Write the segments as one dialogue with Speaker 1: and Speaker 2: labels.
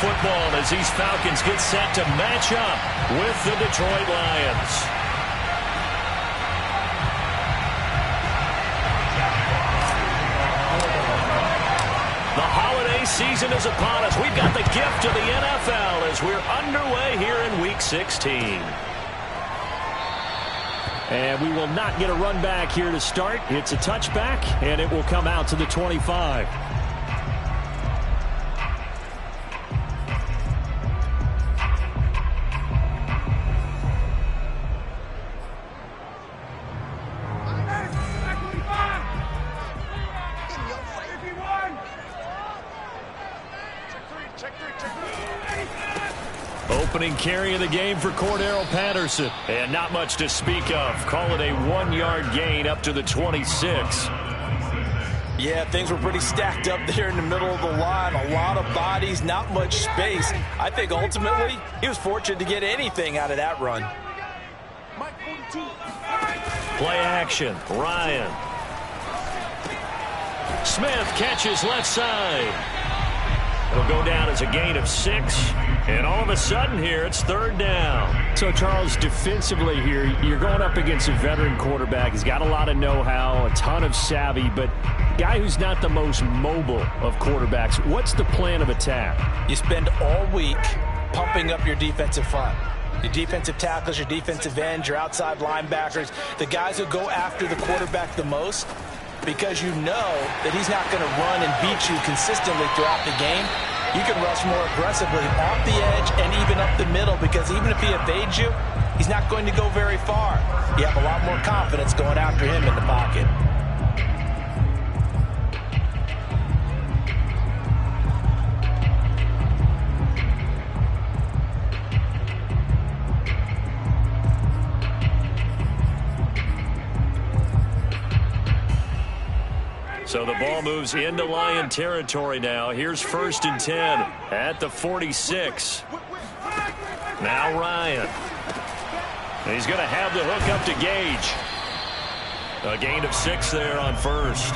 Speaker 1: football as these Falcons get set to match up with the Detroit Lions. The holiday season is upon us. We've got the gift of the NFL as we're underway here in Week 16. And we will not get a run back here to start. It's a touchback, and it will come out to the 25. Opening carry of the game for Cordarrelle Patterson. And not much to speak of. Call it a 1-yard gain up to the 26.
Speaker 2: Yeah, things were pretty stacked up there in the middle of the line. A lot of bodies, not much space. I think ultimately he was fortunate to get anything out of that run.
Speaker 1: Play action. Ryan. Smith catches left side. It'll go down as a gain of 6. And all of a sudden here, it's 3rd down. So, Charles, defensively here, you're going up against a veteran quarterback. He's got a lot of know-how, a ton of savvy, but guy who's not the most mobile of quarterbacks. What's the plan of attack?
Speaker 2: You spend all week pumping up your defensive front. Your defensive tackles, your defensive ends, your outside linebackers, the guys who go after the quarterback the most, because you know that he's not going to run and beat you consistently throughout the game. You can rush more aggressively off the edge and even up the middle, because even if he evades you, he's not going to go very far. You have a lot more confidence going after him in the pocket.
Speaker 1: So the ball moves into Lion territory now. Here's 1st and 10 at the 46. Now Ryan. He's going to have the hook up to Gage. A gain of 6 there on 1st.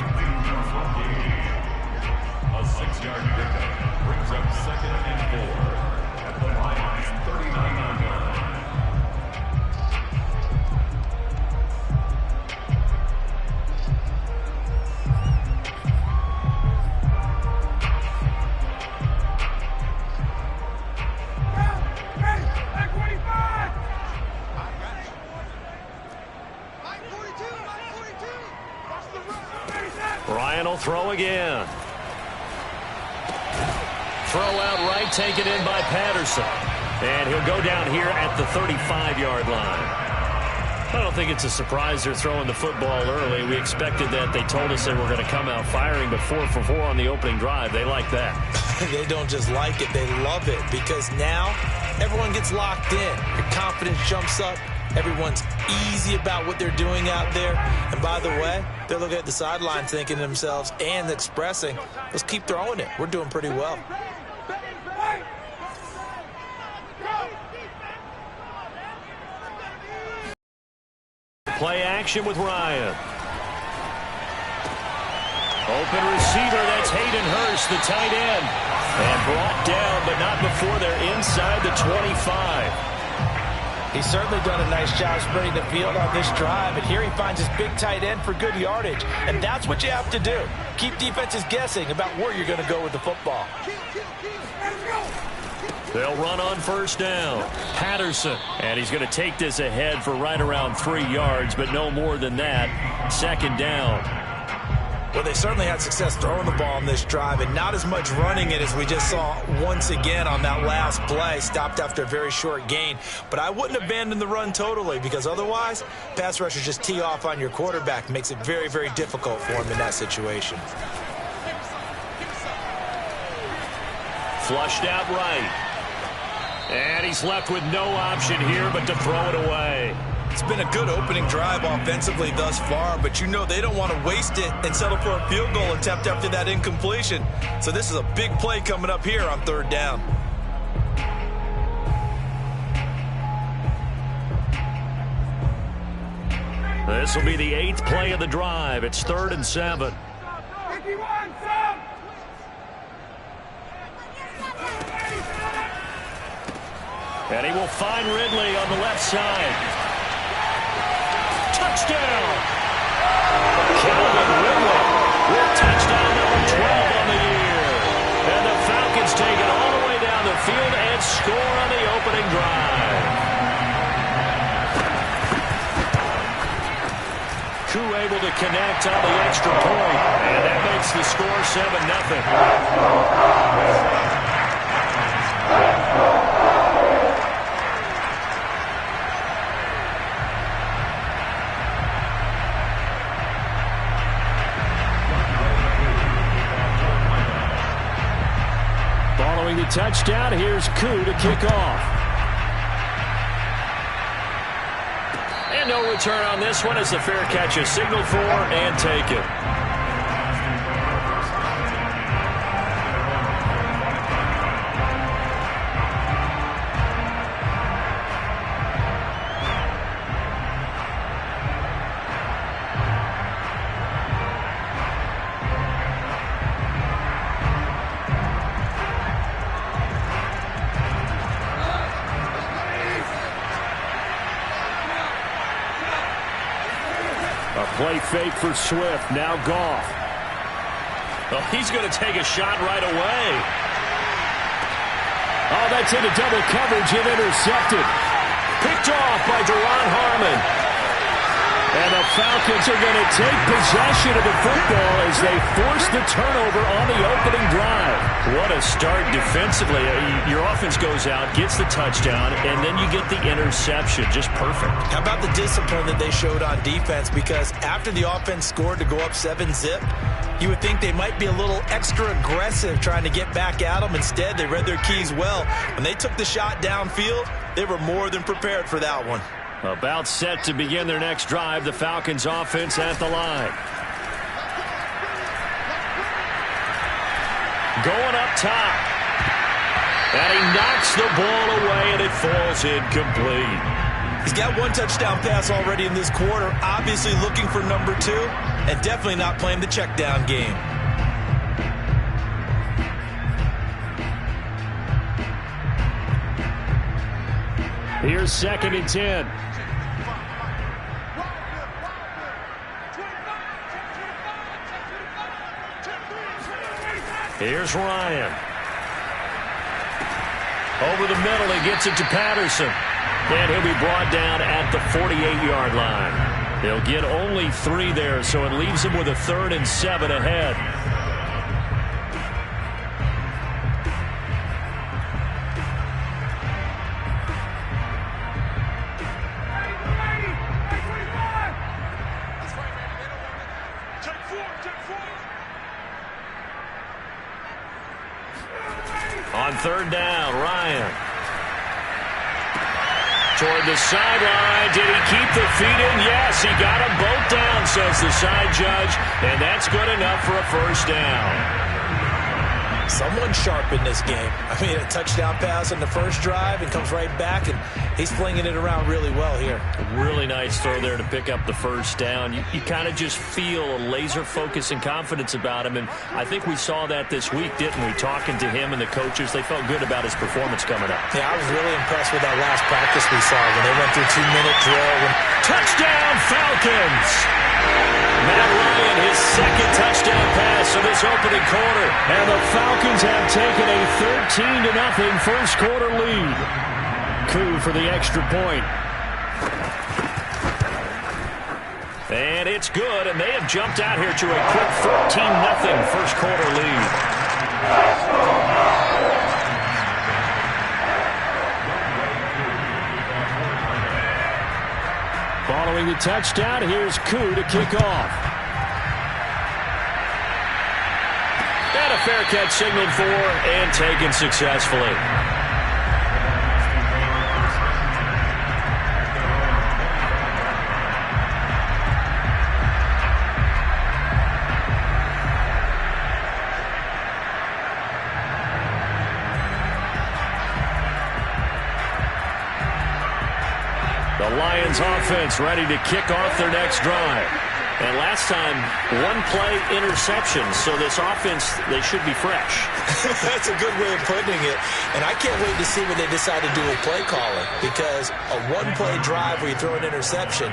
Speaker 3: A 6-yard pickup brings up 2nd and 4 at the Lions 39-yard line.
Speaker 1: Ryan will throw again. Throw out right, taken in by Patterson. And he'll go down here at the 35-yard line. I don't think it's a surprise they're throwing the football early. We expected that. They told us they were going to come out firing, but 4 for 4 on the opening drive. They like that.
Speaker 2: They don't just like it, they love it, because now everyone gets locked in. Your confidence jumps up. Everyone's easy about what they're doing out there. And by the way, they're looking at the sideline thinking to themselves and expressing, let's keep throwing it. We're doing pretty well.
Speaker 1: Play action with Ryan. Open receiver, that's Hayden Hurst, the tight end. And brought down, but not before they're inside the 25.
Speaker 2: He's certainly done a nice job spreading the field on this drive, and here he finds his big tight end for good yardage. And that's what you have to do. Keep defenses guessing about where you're going to go with the football.
Speaker 1: They'll run on 1st down. Patterson, and he's going to take this ahead for right around 3 yards, but no more than that. 2nd down.
Speaker 2: Well, they certainly had success throwing the ball on this drive, and not as much running it as we just saw once again on that last play. Stopped after a very short gain. But I wouldn't abandon the run totally, because otherwise, pass rushers just tee off on your quarterback. Makes it very, very difficult for him in that situation.
Speaker 1: Flushed out right. And he's left with no option here but to throw it away.
Speaker 2: It's been a good opening drive offensively thus far, but you know they don't want to waste it and settle for a field goal attempt after that incompletion. So this is a big play coming up here on 3rd down.
Speaker 1: This will be the 8th play of the drive. It's 3rd and 7. And he will find Ridley on the left side. Touchdown! Calvin Ridley with touchdown number 12 on the year. And the Falcons take it all the way down the field and score on the opening drive. Koo able to connect on the extra point, and that makes the score 7-0. Following the touchdown, here's Koo to kick off. And no return on this one as the fair catch is signaled for and taken. Play fake for Swift. Now Goff. Well, he's going to take a shot right away. Oh, that's into double coverage and intercepted. Picked off by Duron Harmon. And the Falcons are going to take possession of the football as they force the turnover on the opening drive. What a start defensively. Your offense goes out, gets the touchdown, and then you get the interception. Just perfect.
Speaker 2: How about the discipline that they showed on defense? Because after the offense scored to go up 7-zip, you would think they might be a little extra aggressive trying to get back at them. Instead, they read their keys well. When they took the shot downfield, they were more than prepared for that one.
Speaker 1: About set to begin their next drive, the Falcons offense at the line. Going up top. And he knocks the ball away, and it falls incomplete.
Speaker 2: He's got one touchdown pass already in this quarter, obviously looking for number 2, and definitely not playing the check down game.
Speaker 1: Here's 2nd and 10. Here's Ryan. Over the middle, he gets it to Patterson. And he'll be brought down at the 48-yard line. They'll get only 3 there, so it leaves him with a 3rd and 7 ahead. On 3rd down, Ryan. Toward the sideline. Did he keep the feet in? Yes, he got them both down, says the side judge. And that's good enough for a 1st down.
Speaker 2: Someone sharp in this game. I mean, a touchdown pass on the first drive and comes right back, and he's flinging it around really well here.
Speaker 1: Really nice throw there to pick up the 1st down. You kind of just feel a laser focus and confidence about him, and I think we saw that this week, didn't we? Talking to him and the coaches, they felt good about his performance coming up.
Speaker 2: Yeah, I was really impressed with that last practice we saw when they went through 2-minute drill.
Speaker 1: Touchdown, Falcons! Matt Ryan, his 2nd touchdown pass of this opening quarter. And the Falcons have taken a 13-0 first quarter lead. Koo for the extra point. And it's good, and they have jumped out here to a quick 13-0 first quarter lead. Following the touchdown, here's Koo to kick off. And a fair catch signaled for and taken successfully. The Lions offense ready to kick off their next drive. And last time, one play interception. So this offense, they should be fresh.
Speaker 2: That's a good way of putting it. And I can't wait to see what they decide to do with play calling, because a one-play drive where you throw an interception,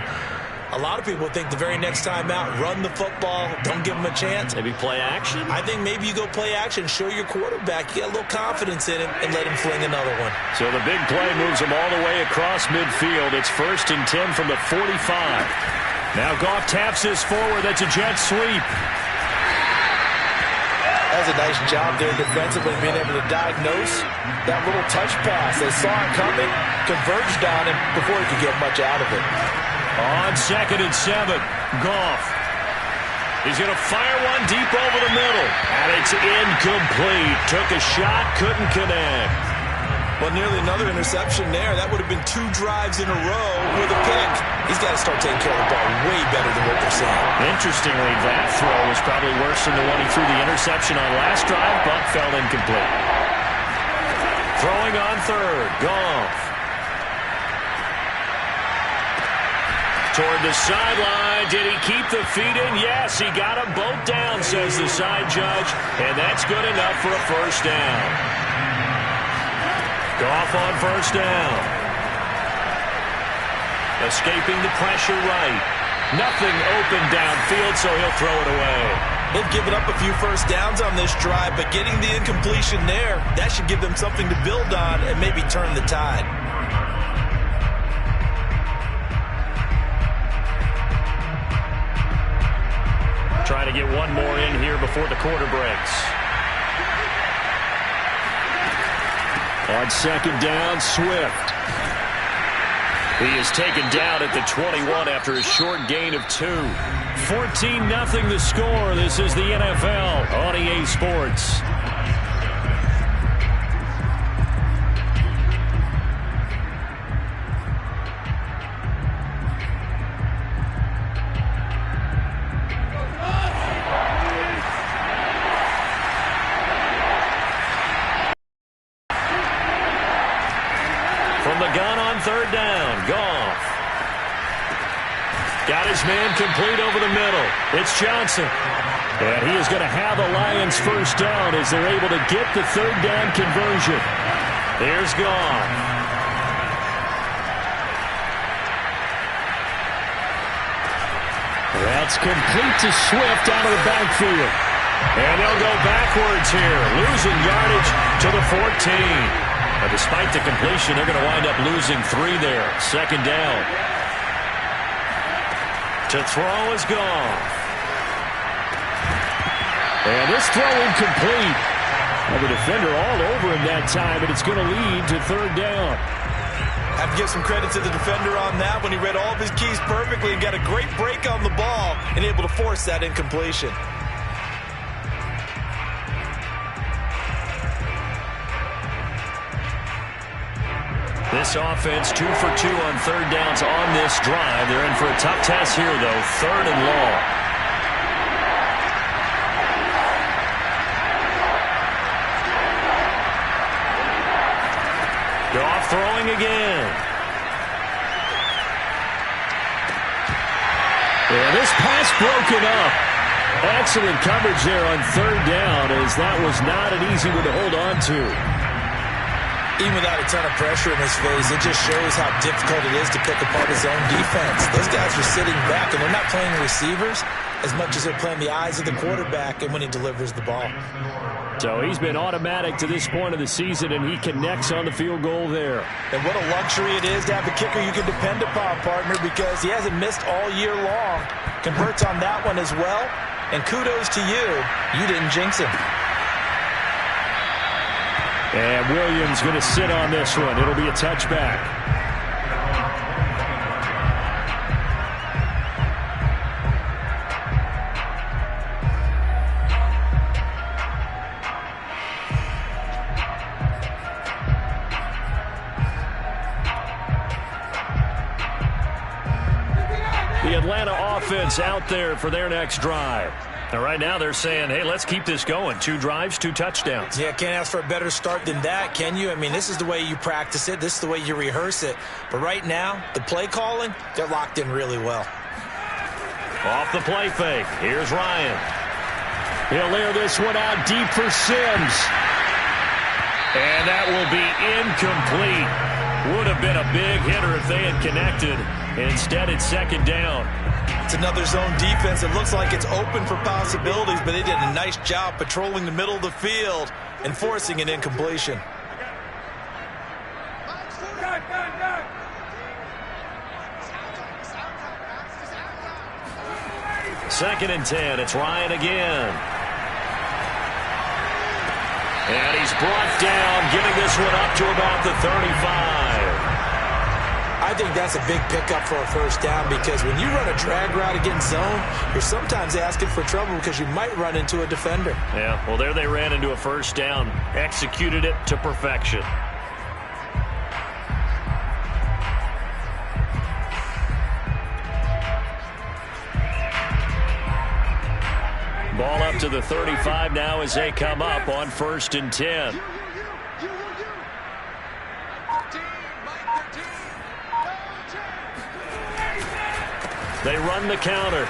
Speaker 2: a lot of people think the very next time out, run the football, don't give them a chance.
Speaker 1: Maybe play action?
Speaker 2: I think maybe you go play action, show your quarterback, you get a little confidence in him, and let him fling another one.
Speaker 1: So the big play moves them all the way across midfield. It's 1st and 10 from the 45. Now Goff taps this forward. That's a jet sweep.
Speaker 2: That's a nice job there defensively, being able to diagnose that little touch pass. They saw it coming, converged on him before he could get much out of it.
Speaker 1: On 2nd and 7, Goff. He's going to fire one deep over the middle. And it's incomplete. Took a shot, couldn't connect.
Speaker 2: Well, nearly another interception there. That would have been 2 drives in a row with a pick. He's got to start taking care of the ball way better than what we're seeing.
Speaker 1: Interestingly, that throw was probably worse than the one he threw the interception on last drive, but fell incomplete. Throwing on 3rd, Goff. Toward the sideline. Did he keep the feet in? Yes, he got them both down, says the side judge. And that's good enough for a 1st down. Goff on 1st down. Escaping the pressure right. Nothing open downfield, so he'll throw it away.
Speaker 2: They've given up a few 1st downs on this drive, but getting the incompletion there, that should give them something to build on and maybe turn the tide.
Speaker 1: Trying to get one more in here before the quarter breaks. On 2nd down, Swift. He is taken down at the 21 after a short gain of 2. 14-0 the score. This is the NFL on EA Sports. From the gun on 3rd down, Goff. Got his man complete over the middle. It's Johnson. And he is going to have the Lions 1st down as they're able to get the 3rd down conversion. There's Goff. That's complete to Swift out of the backfield. And they'll go backwards here, losing yardage to the 14. But despite the completion, they're going to wind up losing 3 there. 2nd down. To throw is Goff. And this throw incomplete. Well, the defender all over him that time, but it's going to lead to 3rd down.
Speaker 2: Have to give some credit to the defender on that when he read all of his keys perfectly and got a great break on the ball and able to force that incompletion.
Speaker 1: This offense 2 for 2 on 3rd downs on this drive. They're in for a tough test here, though. 3rd and long. Goff throwing again. And this pass broken up. Excellent coverage there on 3rd down, as that was not an easy one to hold on to.
Speaker 2: Even without a ton of pressure in his face, it just shows how difficult it is to pick apart his own defense. Those guys are sitting back, and they're not playing receivers as much as they're playing the eyes of the quarterback and when he delivers the ball.
Speaker 1: So he's been automatic to this point of the season, and he connects on the field goal there.
Speaker 2: And what a luxury it is to have a kicker you can depend upon, partner, because he hasn't missed all year long. Converts on that one as well, and kudos to you. You didn't jinx him.
Speaker 1: And Williams going to sit on this one. It'll be a touchback. The Atlanta offense out there for their next drive. And right now they're saying, hey, let's keep this going. 2 drives, 2 touchdowns.
Speaker 2: Yeah, can't ask for a better start than that, can you? I mean, this is the way you practice it. This is the way you rehearse it. But right now, the play calling, they're locked in really well.
Speaker 1: Off the play fake. Here's Ryan. He'll air this one out deep for Sims. And that will be incomplete. Would have been a big hitter if they had connected. Instead, it's second down.
Speaker 2: It's another zone defense. It looks like it's open for possibilities, but they did a nice job patrolling the middle of the field and forcing an incompletion.
Speaker 1: Second and 10. It's Ryan again. And he's brought down, giving this one up to about the 35.
Speaker 2: I think that's a big pickup for a first down, because when you run a drag route against zone, you're sometimes asking for trouble because you might run into a defender.
Speaker 1: Yeah, well, there they ran into a first down. Executed it to perfection. Ball up to the 35 now as they come up on 1st and 10. They run the counter.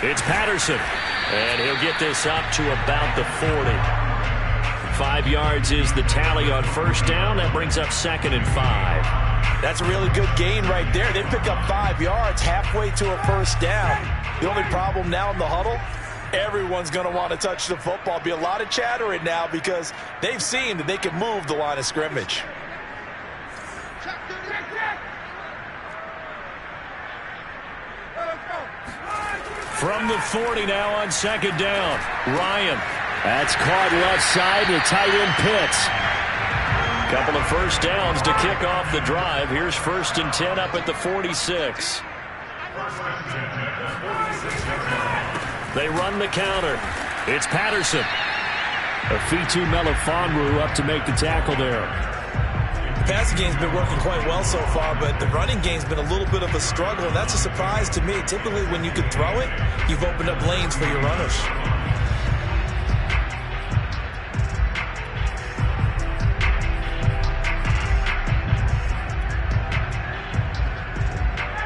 Speaker 1: It's Patterson. And he'll get this up to about the 40. 5 yards is the tally on first down. That brings up 2nd and 5.
Speaker 2: That's a really good gain right there. They pick up 5 yards halfway to a first down. The only problem now in the huddle, everyone's going to want to touch the football. Be a lot of chattering now because they've seen that they can move the line of scrimmage.
Speaker 1: From the 40 now on second down. Ryan. That's caught left side to tight end Pitts. Couple of first downs to kick off the drive. Here's 1st and 10 up at the 46. They run the counter. It's Patterson. Afitu Melifonwu up to make the tackle there.
Speaker 2: The passing game's been working quite well so far, but the running game's been a little bit of a struggle, and that's a surprise to me. Typically, when you can throw it, you've opened up lanes for your runners.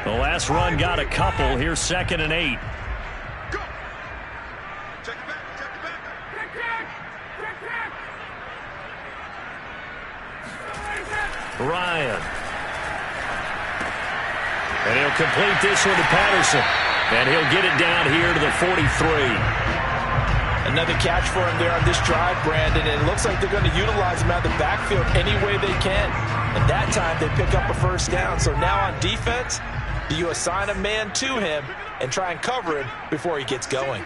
Speaker 1: The last run got a couple. Here's 2nd and 8. Ryan. And he'll complete this one to Patterson. And he'll get it down here to the 43.
Speaker 2: Another catch for him there on this drive, Brandon. And it looks like they're going to utilize him out of the backfield any way they can. And that time they pick up a first down. So now on defense, do you assign a man to him and try and cover him before he gets going?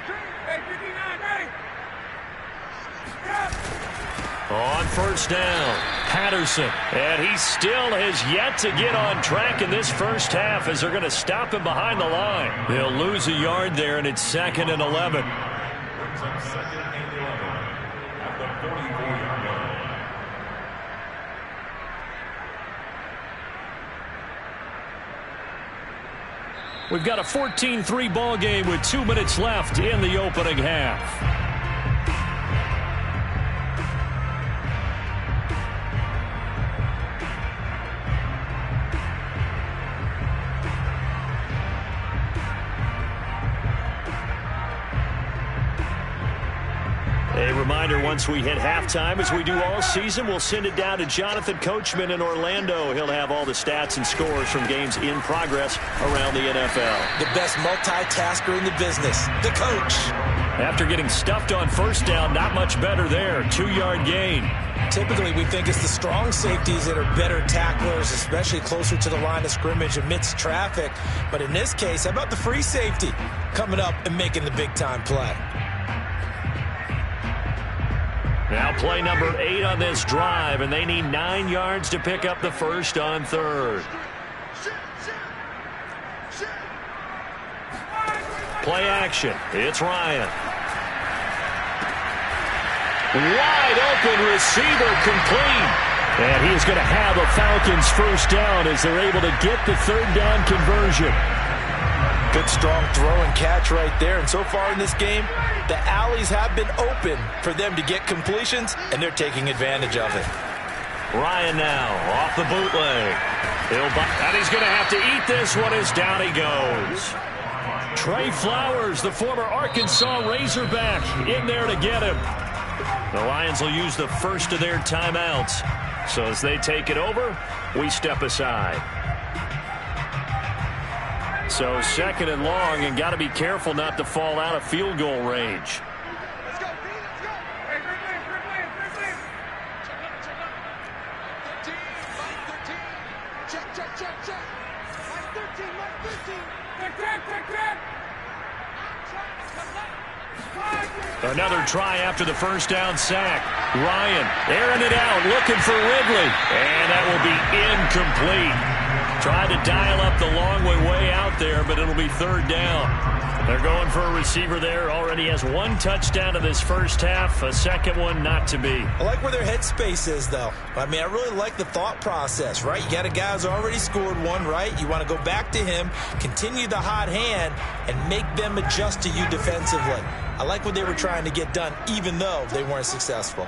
Speaker 1: On first down, Patterson. And he still has yet to get on track in this first half as they're going to stop him behind the line. They'll lose a yard there, and it's 2nd and 11.
Speaker 3: Brings up 2nd and 11 at the 44-yard line.
Speaker 1: We've got a 14-3 ball game with 2 minutes left in the opening half. A reminder, once we hit halftime, as we do all season, we'll send it down to Jonathan Coachman in Orlando. He'll have all the stats and scores from games in progress around the NFL.
Speaker 2: The best multitasker in the business, the coach.
Speaker 1: After getting stuffed on first down, not much better there. 2-yard gain.
Speaker 2: Typically, we think it's the strong safeties that are better tacklers, especially closer to the line of scrimmage amidst traffic. But in this case, how about the free safety coming up and making the big-time play?
Speaker 1: Now play number 8 on this drive, and they need 9 yards to pick up the first on 3rd. Play action. It's Ryan. Wide open receiver complete. And he's going to have a Falcons first down as they're able to get the 3rd down conversion.
Speaker 2: Good strong throw and catch right there. And so far in this game, the alleys have been open for them to get completions, and they're taking advantage of it.
Speaker 1: Ryan now off the bootleg. And he's going to have to eat this one as down he goes. Trey Flowers, the former Arkansas Razorback, in there to get him. The Lions will use the first of their timeouts. So as they take it over, we step aside. So second and long, and got to be careful not to fall out of field goal range.
Speaker 4: Let's go, B, let's go. Hey, replay. 13, Mike 13. Check. Mike 13, Mike 15. Check.
Speaker 1: Another try after the first down sack. Ryan airing it out, looking for Ridley. And that will be incomplete. Tried to dial up the long way out there, but it'll be third down. They're going for a receiver there. Already has one touchdown in this first half. A second one not to be.
Speaker 2: I like where their headspace is, though. I mean, I really like the thought process, right? You got a guy who's already scored one, right? You want to go back to him, continue the hot hand, and make them adjust to you defensively. I like what they were trying to get done, even though they weren't successful.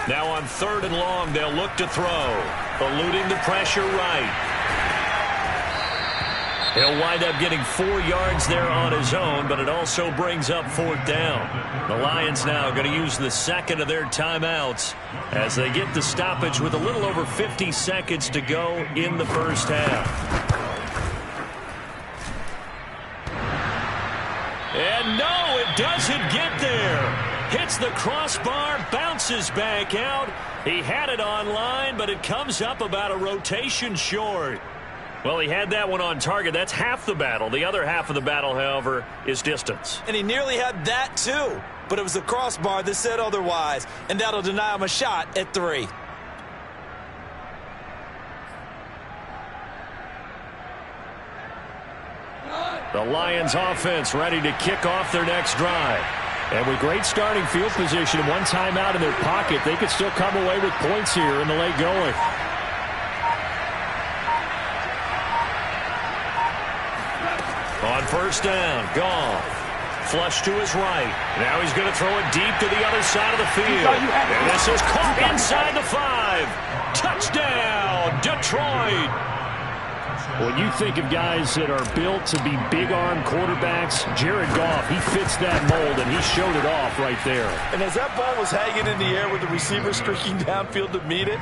Speaker 1: Now on third and long, they'll look to throw. Eluding the pressure right. He'll wind up getting 4 yards there on his own, but it also brings up fourth down. The Lions now going to use the second of their timeouts as they get the stoppage with a little over 50 seconds to go in the first half. And no, it doesn't get there. Hits the crossbar, bounces back out. He had it online, but it comes up about a rotation short. Well, he had that one on target. That's half the battle. The other half of the battle, however, is distance.
Speaker 2: And he nearly had that, too. But it was the crossbar that said otherwise. And that'll deny him a shot at 3.
Speaker 1: The Lions offense ready to kick off their next drive. And with great starting field position and one timeout in their pocket, they could still come away with points here in the late going. On first down, gone. Flush to his right. Now he's going to throw it deep to the other side of the field. And this is caught inside the 5. Touchdown, Detroit. When you think of guys that are built to be big-arm quarterbacks, Jared Goff, he fits that mold, and he showed it off right there.
Speaker 2: And as that ball was hanging in the air with the receiver streaking downfield to meet it,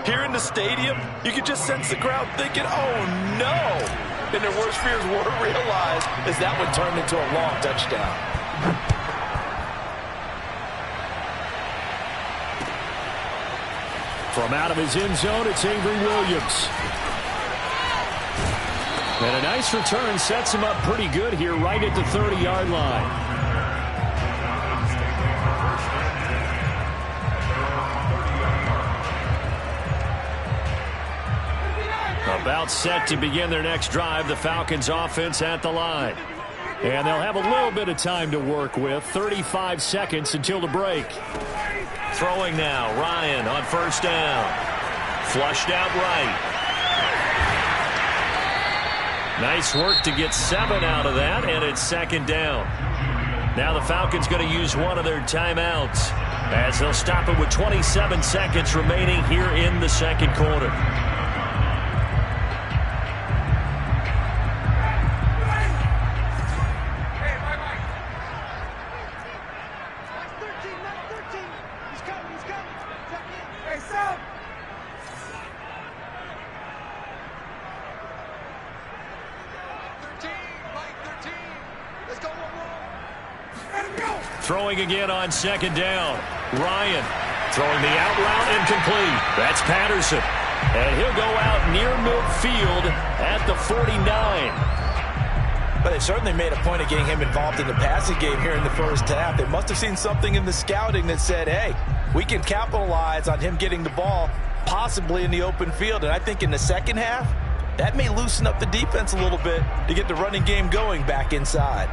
Speaker 2: here in the stadium, you could just sense the crowd thinking, oh, no. And their worst fears were realized as that one turned into a long touchdown.
Speaker 1: From out of his end zone, it's Avery Williams. And a nice return sets him up pretty good here right at the 30-yard line. About set to begin their next drive, the Falcons offense at the line. And they'll have a little bit of time to work with, 35 seconds until the break. Throwing now, Ryan on first down. Flushed out right. Nice work to get 7 out of that, and it's second down. Now the Falcons going to use one of their timeouts as they'll stop it with 27 seconds remaining here in the second quarter. Throwing again on second down. Ryan throwing the out route incomplete. That's Patterson. And he'll go out near midfield at the 49.
Speaker 2: But they certainly made a point of getting him involved in the passing game here in the first half. They must have seen something in the scouting that said, hey, we can capitalize on him getting the ball possibly in the open field. And I think in the second half, that may loosen up the defense a little bit to get the running game going back inside.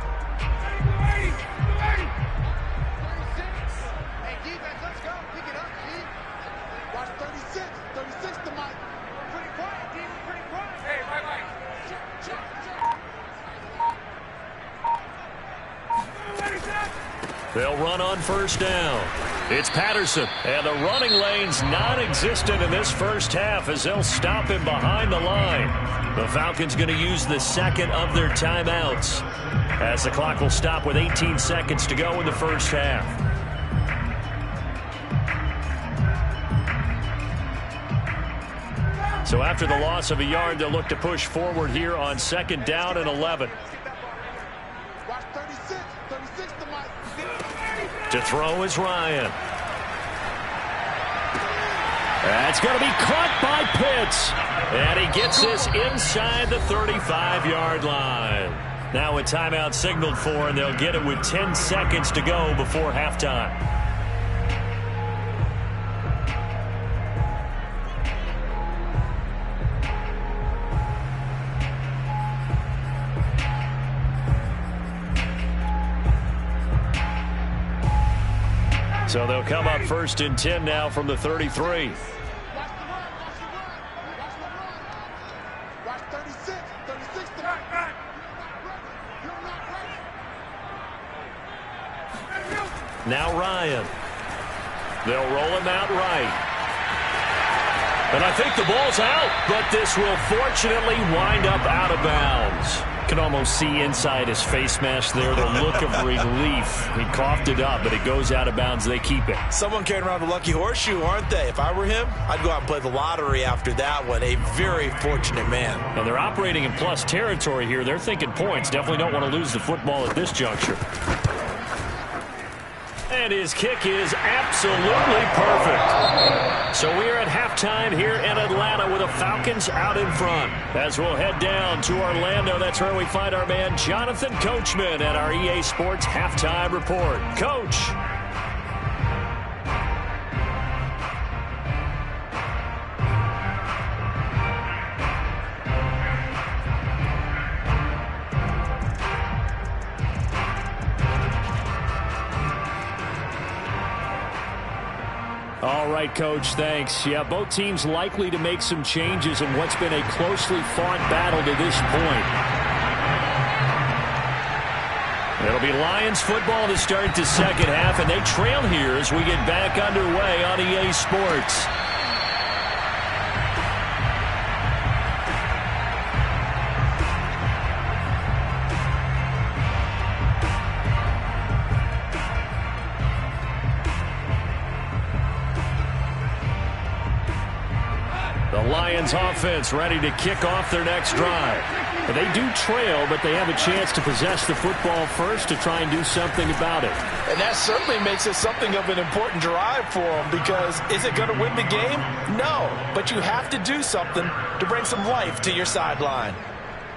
Speaker 1: They'll run on first down. It's Patterson, and the running lane's non-existent in this first half as they'll stop him behind the line. The Falcons going to use the second of their timeouts as the clock will stop with 18 seconds to go in the first half. So after the loss of a yard, they'll look to push forward here on 2nd down and 11. To throw is Ryan. That's going to be caught by Pitts. And he gets this inside the 35-yard line. Now a timeout signaled for, and they'll get it with 10 seconds to go before halftime. So they'll come up 1st and 10 now from the 33. Now Ryan. They'll roll him out right. And I think the ball's out, but this will fortunately wind up out of bounds. Can almost see inside his face mask there the look of relief. He coughed it up, but it goes out of bounds. They keep it.
Speaker 2: Someone carrying around the lucky horseshoe, aren't they? If I were him, I'd go out and play the lottery after that one. A very fortunate man.
Speaker 1: And they're operating in plus territory here. They're thinking points. Definitely don't want to lose the football at this juncture. And his kick is absolutely perfect. So we are at halftime here in Atlanta with the Falcons out in front. As we'll head down to Orlando, that's where we find our man Jonathan Coachman at our EA Sports Halftime Report. Coach. All right, Coach, thanks. Yeah, both teams likely to make some changes in what's been a closely fought battle to this point. It'll be Lions football to start the second half, and they trail here as we get back underway on EA Sports. Lions offense ready to kick off their next drive. And they do trail, but they have a chance to possess the football first to try and do something about it.
Speaker 2: And that certainly makes it something of an important drive for them, because is it going to win the game? No, but you have to do something to bring some life to your sideline.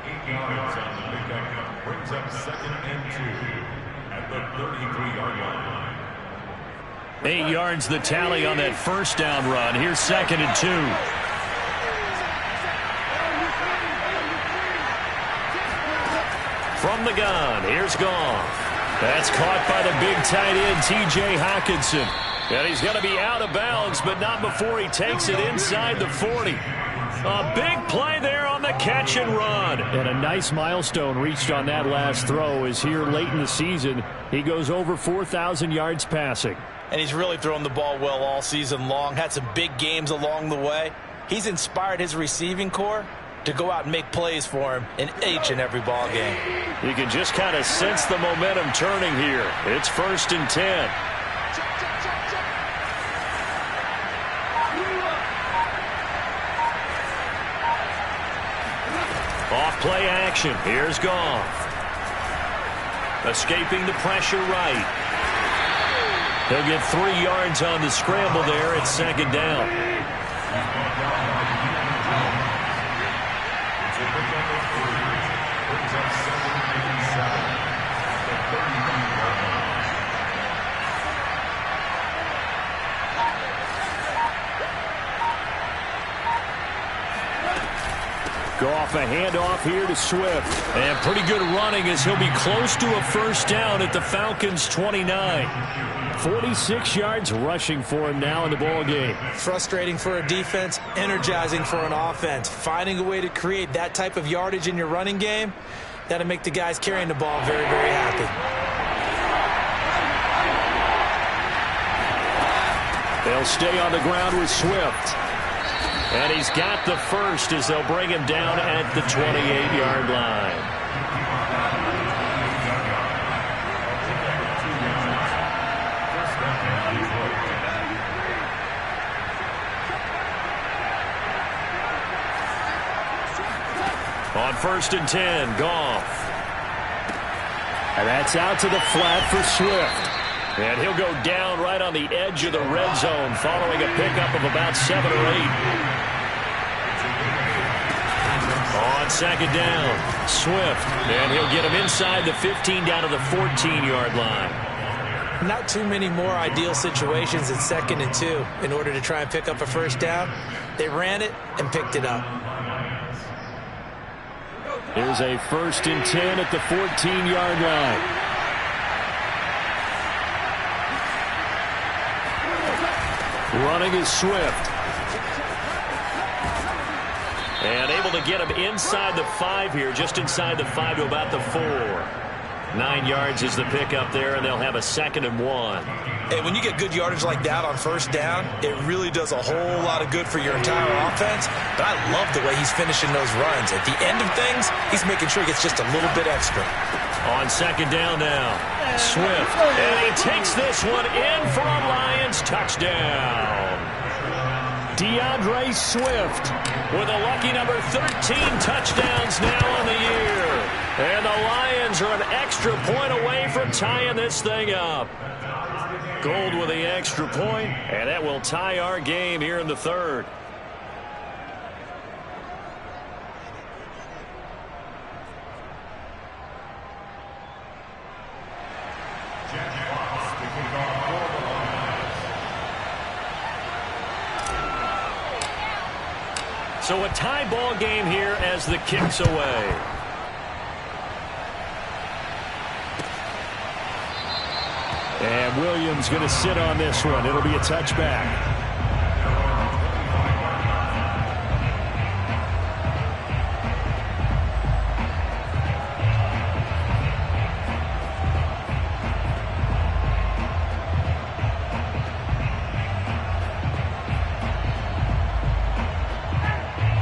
Speaker 3: 8 yards on the pickup brings up 2nd and 2 at the 33-yard line.
Speaker 1: 8 yards the tally on that first down run. Here's 2nd and 2. From the gun, here's Goff. That's caught by the big tight end, T.J. Hockenson. And he's going to be out of bounds, but not before he takes it inside the 40. A big play there on the catch and run. And a nice milestone reached on that last throw is here late in the season. He goes over 4,000 yards passing.
Speaker 2: And he's really thrown the ball well all season long. Had some big games along the way. He's inspired his receiving corps to go out and make plays for him in each and every ball game.
Speaker 1: You can just kind of sense the momentum turning here. It's 1st and 10. Off play action. Here's Goff. Escaping the pressure right. He'll get 3 yards on the scramble there at 2nd down. Goff a handoff here to Swift. And pretty good running as he'll be close to a first down at the Falcons' 29. 46 yards rushing for him now in the ball game.
Speaker 2: Frustrating for a defense, energizing for an offense. Finding a way to create that type of yardage in your running game, that'll make the guys carrying the ball very, very happy.
Speaker 1: They'll stay on the ground with Swift. And he's got the first as they'll bring him down at the 28-yard line. On 1st and 10, Goff. And that's out to the flat for Swift. And he'll go down right on the edge of the red zone following a pickup of about 7 or 8. On 2nd down, Swift. And he'll get him inside the 15 down to the 14-yard line.
Speaker 2: Not too many more ideal situations at 2nd and 2 in order to try and pick up a first down. They ran it and picked it up.
Speaker 1: Here's a 1st and 10 at the 14-yard line. Running is Swift. And able to get him inside the 5 here, just inside the 5 to about the 4. 9 yards is the pickup there, and they'll have a 2nd and 1.
Speaker 2: Hey, when you get good yardage like that on first down, it really does a whole lot of good for your entire offense. But I love the way he's finishing those runs. At the end of things, he's making sure he gets just a little bit extra.
Speaker 1: On 2nd down now, Swift. And he takes this one in for a Lions touchdown. DeAndre Swift with a lucky number 13 touchdowns now on the year. And the Lions are an extra point away from tying this thing up. Gold with the extra point, and that will tie our game here in the 3rd. So a tie ball game here as the kick's away. And Williams going to sit on this one. It'll be a touchback.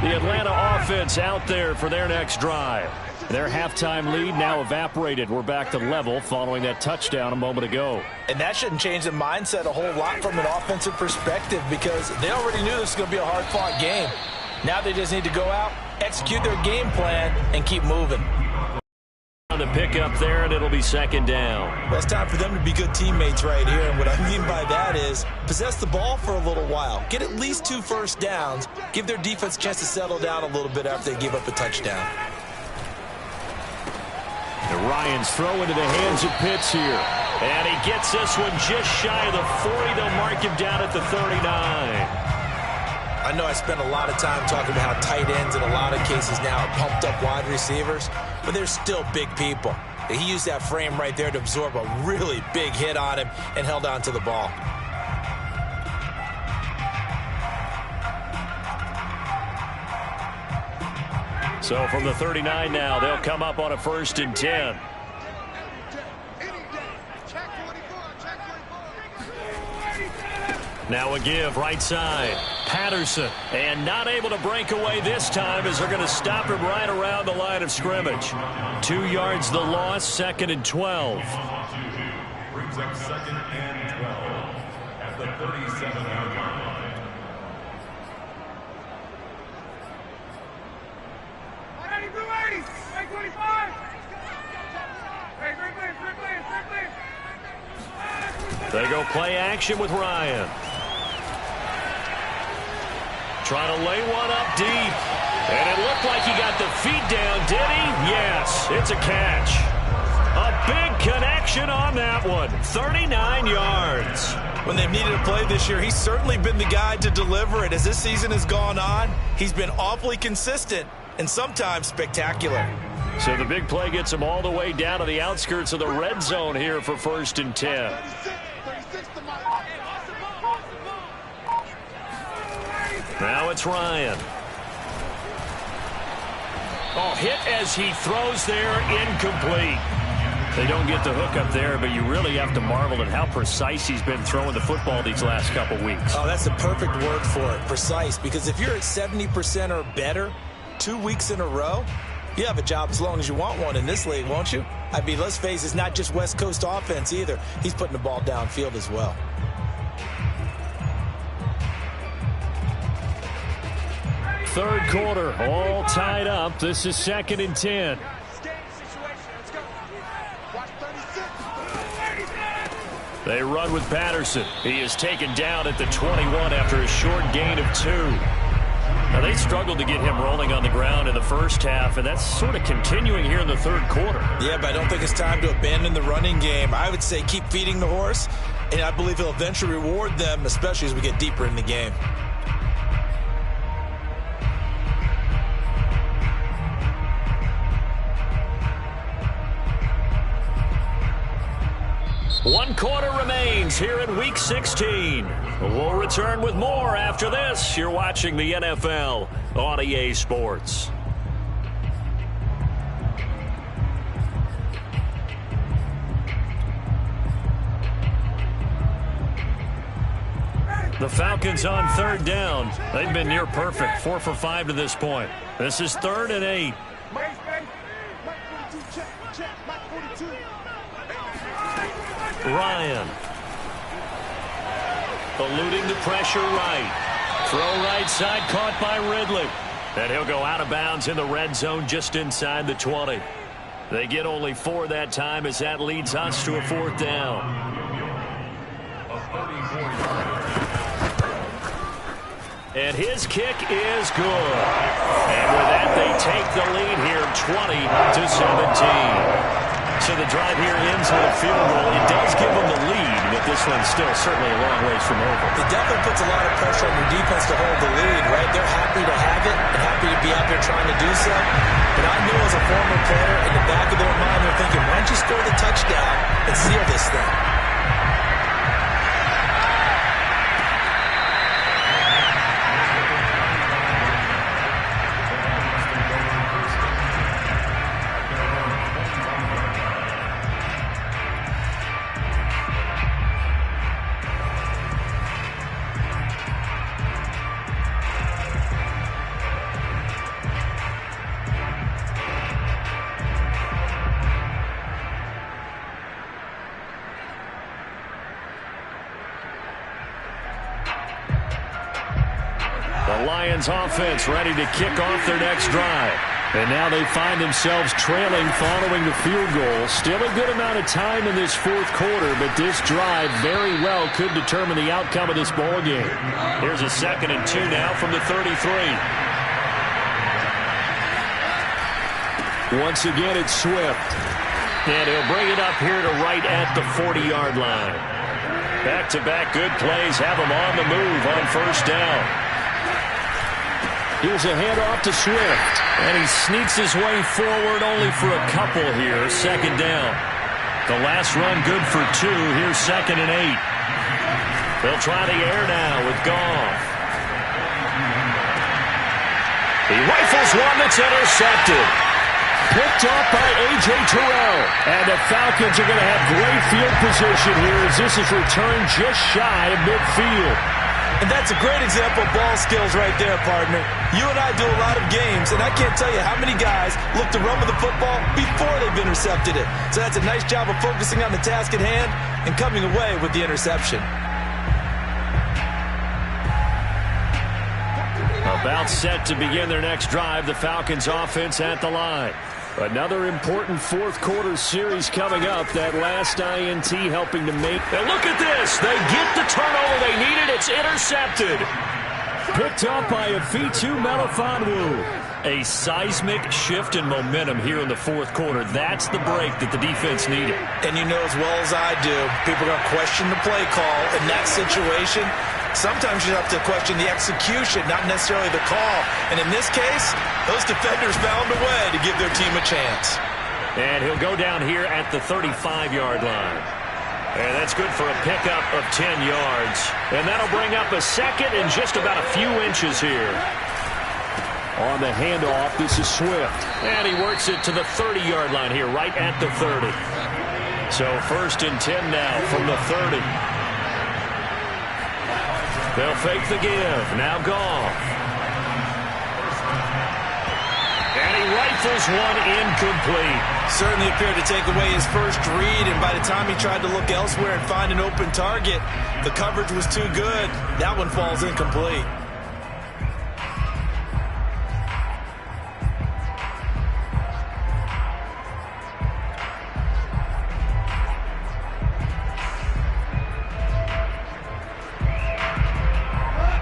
Speaker 1: The Atlanta offense out there for their next drive. Their halftime lead now evaporated. We're back to level following that touchdown a moment ago.
Speaker 2: And that shouldn't change the mindset a whole lot from an offensive perspective because they already knew this was going to be a hard-fought game. Now they just need to go out, execute their game plan, and keep moving.
Speaker 1: The pick up there, and it'll be 2nd down.
Speaker 2: Well, it's time for them to be good teammates right here, and what I mean by that is possess the ball for a little while, get at least 2 first downs, give their defense a chance to settle down a little bit after they give up a touchdown.
Speaker 1: And Ryan's throw into the hands of Pitts here. And he gets this one just shy of the 40. They'll mark him down at the 39.
Speaker 2: I know I spent a lot of time talking about how tight ends in a lot of cases now are pumped up wide receivers, but they're still big people. He used that frame right there to absorb a really big hit on him and held on to the ball.
Speaker 1: So from the 39 now, they'll come up on a 1st and 10. Now a give right side. Patterson. And not able to break away this time as they're going to stop him right around the line of scrimmage. 2 yards the loss, 2nd and 12.
Speaker 3: Brings up 2nd and 12 at the 37-yard line.
Speaker 1: They go play action with Ryan. Trying to lay one up deep. And it looked like he got the feet down, did he? Yes, it's a catch. A big connection on that one. 39 yards.
Speaker 2: When they've needed a play this year, he's certainly been the guy to deliver it. As this season has gone on, he's been awfully consistent and sometimes spectacular.
Speaker 1: So the big play gets him all the way down to the outskirts of the red zone here for 1st and 10. Now it's Ryan. Oh, hit as he throws there, incomplete. They don't get the hook up there, but you really have to marvel at how precise he's been throwing the football these last couple weeks.
Speaker 2: Oh, that's the perfect word for it, precise. Because if you're at 70% or better 2 weeks in a row, you have a job as long as you want one in this league, won't you? I mean, let's face it, it's not just West Coast offense either. He's putting the ball downfield as well.
Speaker 1: Third quarter, all tied up. This is 2nd and 10. They run with Patterson. He is taken down at the 21 after a short gain of 2. Now, they struggled to get him rolling on the ground in the first half, and that's sort of continuing here in the third quarter.
Speaker 2: Yeah, but I don't think it's time to abandon the running game. I would say keep feeding the horse, and I believe he'll eventually reward them, especially as we get deeper in the game.
Speaker 1: One quarter remains here in Week 16. We'll return with more after this. You're watching the NFL on EA Sports. The Falcons on third down. They've been near perfect, 4 for 5 to this point. This is 3rd and 8. Ryan. Eluding the pressure right. Throw right side caught by Ridley. And he'll go out of bounds in the red zone just inside the 20. They get only 4 that time as that leads us to a 4th down. And his kick is good. And with that, they take the lead here 20-17. So the drive here ends with a field goal. It does give them the lead, but this one's still certainly a long ways from over.
Speaker 2: It definitely puts a lot of pressure on your defense to hold the lead, right? They're happy to have it and happy to be out there trying to do so. But I know as a former player, in the back of their mind, they're thinking, why don't you score the touchdown and seal this thing?
Speaker 1: Lions offense ready to kick off their next drive. And now they find themselves trailing following the field goal. Still a good amount of time in this 4th quarter, but this drive very well could determine the outcome of this ball game. Here's a 2nd and 2 now from the 33. Once again, it's Swift. And he'll bring it up here to right at the 40-yard line. Back-to-back good plays have him on the move on 1st down. Here's a handoff to Swift, and he sneaks his way forward only for a couple here, 2nd down. The last run good for 2, here's 2nd and 8. They'll try the air now with Goff. He rifles one that's intercepted. Picked up by A.J. Terrell. And the Falcons are going to have great field position here as this is returned just shy of midfield.
Speaker 2: And that's a great example of ball skills right there, partner. You and I do a lot of games, and I can't tell you how many guys look to run with the football before they've intercepted it. So that's a nice job of focusing on the task at hand and coming away with the interception.
Speaker 1: About set to begin their next drive, the Falcons offense at the line. Another important 4th quarter series coming up. That last INT helping to make. And look at this. They get the turnover they needed. It's intercepted. Picked up by Afitu Melifonwu. A seismic shift in momentum here in the 4th quarter. That's the break that the defense needed.
Speaker 2: And you know as well as I do, people are going to question the play call in that situation. Sometimes you have to question the execution, not necessarily the call. And in this case, those defenders found a way to give their team a chance.
Speaker 1: And he'll go down here at the 35-yard line. And that's good for a pickup of 10 yards. And that'll bring up a 2nd and just about a few inches here. On the handoff, this is Swift. And he works it to the 30-yard line here, right at the 30. So 1st and 10 now from the 30. They'll fake the give. Now Goff. And he rifles one incomplete.
Speaker 2: Certainly appeared to take away his first read, and by the time he tried to look elsewhere and find an open target, the coverage was too good. That one falls incomplete.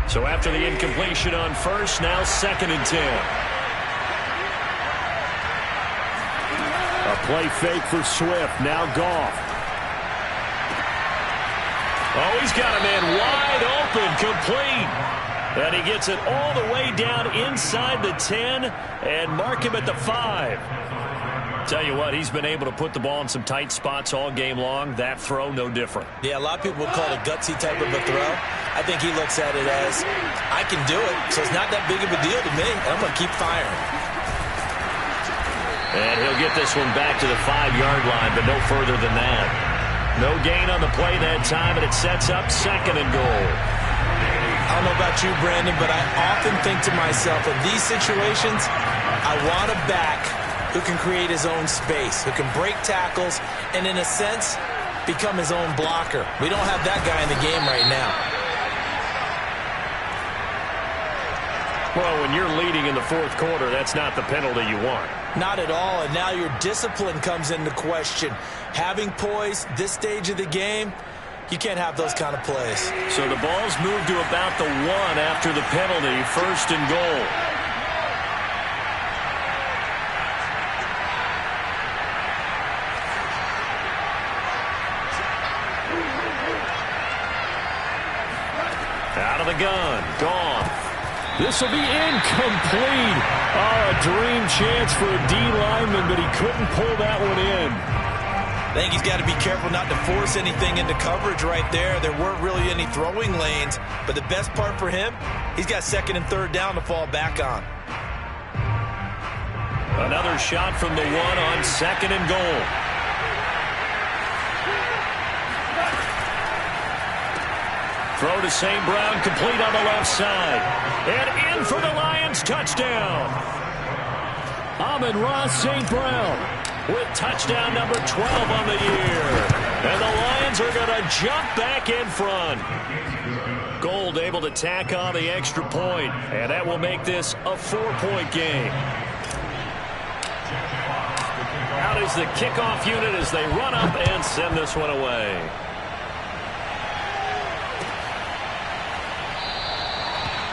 Speaker 1: So after the incompletion on 1st, now 2nd and 10. A play fake for Swift. Now Goff. Oh, he's got a man wide open, complete. And he gets it all the way down inside the 10 and mark him at the 5. Tell you what, he's been able to put the ball in some tight spots all game long. That throw, no different.
Speaker 2: Yeah, a lot of people would call it a gutsy type of a throw. I think he looks at it as, I can do it, so it's not that big of a deal to me, and I'm going to keep firing.
Speaker 1: And he'll get this one back to the 5-yard line, but no further than that. No gain on the play that time, and it sets up 2nd and goal.
Speaker 2: I don't know about you, Brandon, but I often think to myself, in these situations, I want a back who can create his own space, who can break tackles, and in a sense, become his own blocker. We don't have that guy in the game right now.
Speaker 1: Well, when you're leading in the 4th quarter, that's not the penalty you want.
Speaker 2: Not at all, and now your discipline comes into question. Having poise this stage of the game, you can't have those kind of plays.
Speaker 1: So the ball's moved to about the 1 after the penalty, 1st and goal. Out of the gun, Goff. This will be incomplete. Oh, a dream chance for a D lineman, but he couldn't pull that one in.
Speaker 2: I think he's got to be careful not to force anything into coverage right there. There weren't really any throwing lanes, but the best part for him, he's got 2nd and 3rd down to fall back on.
Speaker 1: Another shot from the 1 on 2nd and goal. Throw to St. Brown, complete on the left side. And in for the Lions, touchdown. Amon-Ra St. Brown with touchdown number 12 on the year. And the Lions are going to jump back in front. Gould able to tack on the extra point, and that will make this a 4-point game. Out is the kickoff unit as they run up and send this one away.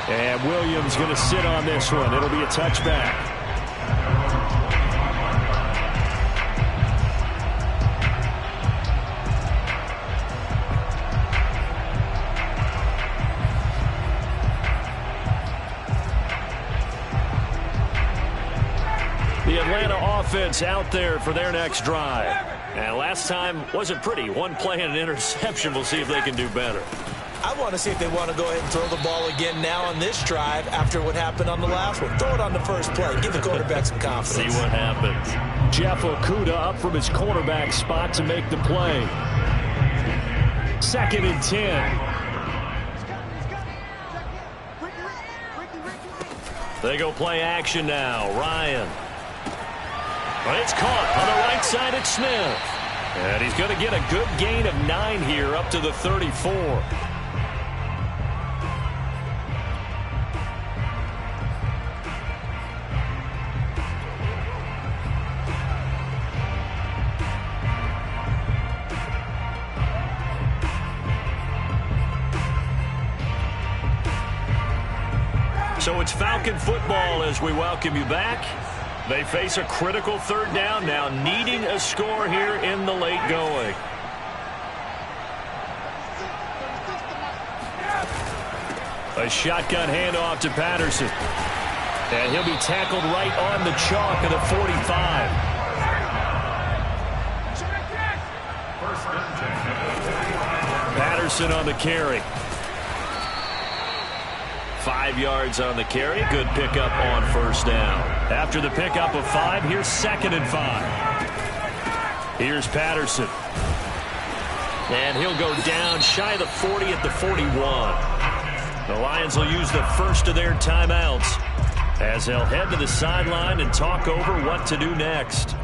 Speaker 1: And Williams going to sit on this one. It'll be a touchback. The Atlanta offense out there for their next drive. And last time wasn't pretty. One play and an interception. We'll see if they can do better.
Speaker 2: I want to see if they want to go ahead and throw the ball again now on this drive after what happened on the last one. Throw it on the first play. Give the quarterback some confidence.
Speaker 1: See what happens. Jeff Okudah up from his cornerback spot to make the play. 2nd and 10. They go play action now. Ryan. But it's caught on the right side at Smith. And he's going to get a good gain of 9 here up to the 34. So it's Falcon football as we welcome you back. They face a critical 3rd down now, needing a score here in the late going. A shotgun handoff to Patterson. And he'll be tackled right on the chalk of the 45. Patterson on the carry. 5 yards on the carry. Good pickup on 1st down. After the pickup of 5, here's 2nd and 5. Here's Patterson. And he'll go down shy of the 40 at the 41. The Lions will use the first of their timeouts as they'll head to the sideline and talk over what to do next.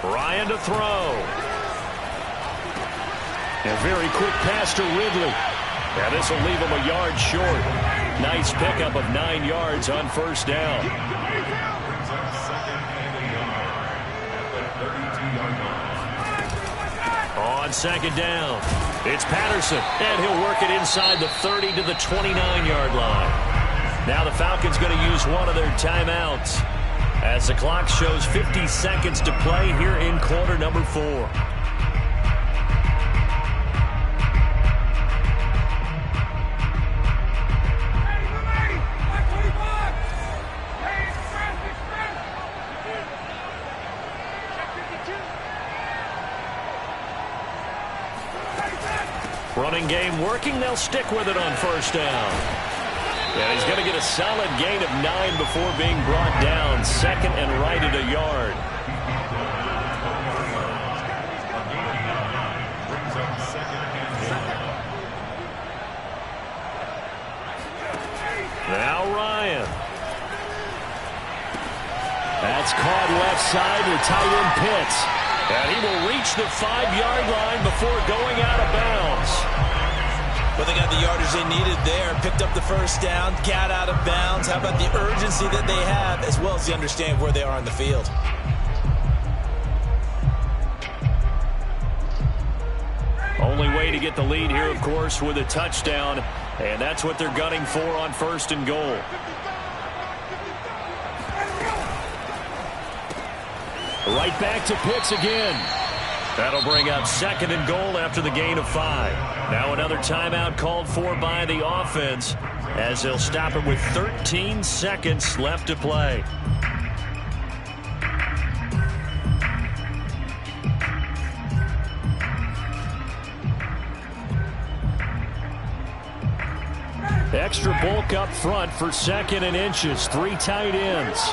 Speaker 1: Ryan to throw. A very quick pass to Ridley. Now this will leave him a yard short. Nice pickup of 9 yards on first down. On second down, it's Patterson, and he'll work it inside the 30 to the 29-yard line. Now the Falcons going to use one of their timeouts as the clock shows 50 seconds to play here in quarter number 4. Running game working. They'll stick with it on first down. And he's going to get a solid gain of 9 before being brought down. Second and right at a yard. Now Ryan. That's caught left side with tight end Pitts. And he will reach the 5-yard line before going out of bounds.
Speaker 2: But they got the yardage they needed there. Picked up the first down, got out of bounds. How about the urgency that they have, as well as the understanding where they are on the field?
Speaker 1: Only way to get the lead here, of course, with a touchdown. And that's what they're gunning for on first and goal. Right back to Pitts again. That'll bring up second and goal after the gain of 5. Now another timeout called for by the offense as they'll stop it with 13 seconds left to play. Extra bulk up front for second and inches. 3 tight ends.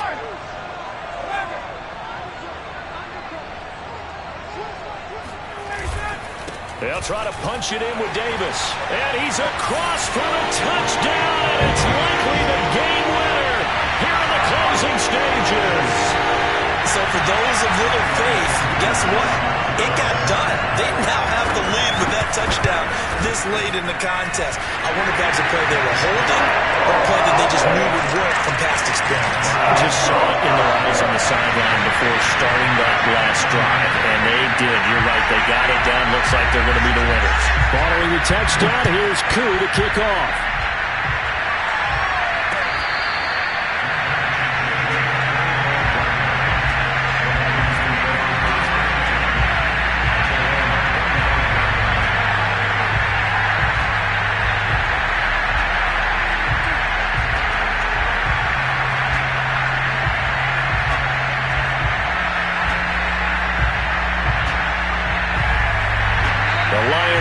Speaker 1: They'll try to punch it in with Davis. And he's across for the touchdown. And it's likely the game winner here in the closing stages.
Speaker 2: So for those of little faith, guess what? It got done. They now have the lead with that touchdown this late in the contest. I wonder if that's a play they were holding or a play that they just knew would work from past experience.
Speaker 1: I just saw it in their eyes on the sideline before starting that last drive, and they did. You're right. They got it done. Looks like they're going to be the winners. Following the touchdown, here's Koo to kick off.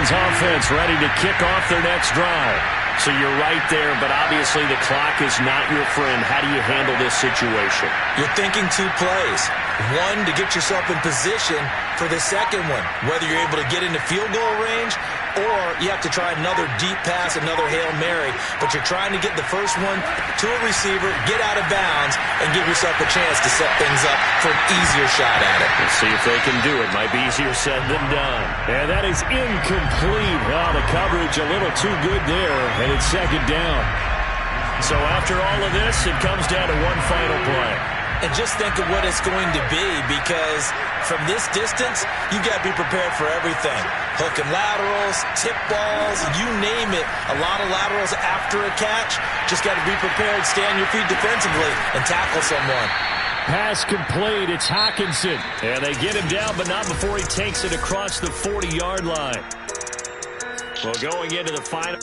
Speaker 1: Offense ready to kick off their next drive. So you're right there, but obviously the clock is not your friend. How do you handle this situation?
Speaker 2: You're thinking 2 plays. One, to get yourself in position for the second one, whether you're able to get into field goal range or you have to try another deep pass, another Hail Mary. But you're trying to get the first one to a receiver, get out of bounds, and give yourself a chance to set things up for an easier shot at it.
Speaker 1: We'll see if they can do it. Might be easier said than done. And that is incomplete. Oh, the coverage a little too good there, and it's second down. So after all of this, it comes down to one final play.
Speaker 2: And just think of what it's going to be, because from this distance, you've got to be prepared for everything. Hook and laterals, tip balls, you name it. A lot of laterals after a catch. Just got to be prepared, stay on your feet defensively, and tackle someone.
Speaker 1: Pass complete. It's Hockenson. And they get him down, but not before he takes it across the 40-yard line. Well, going into the final...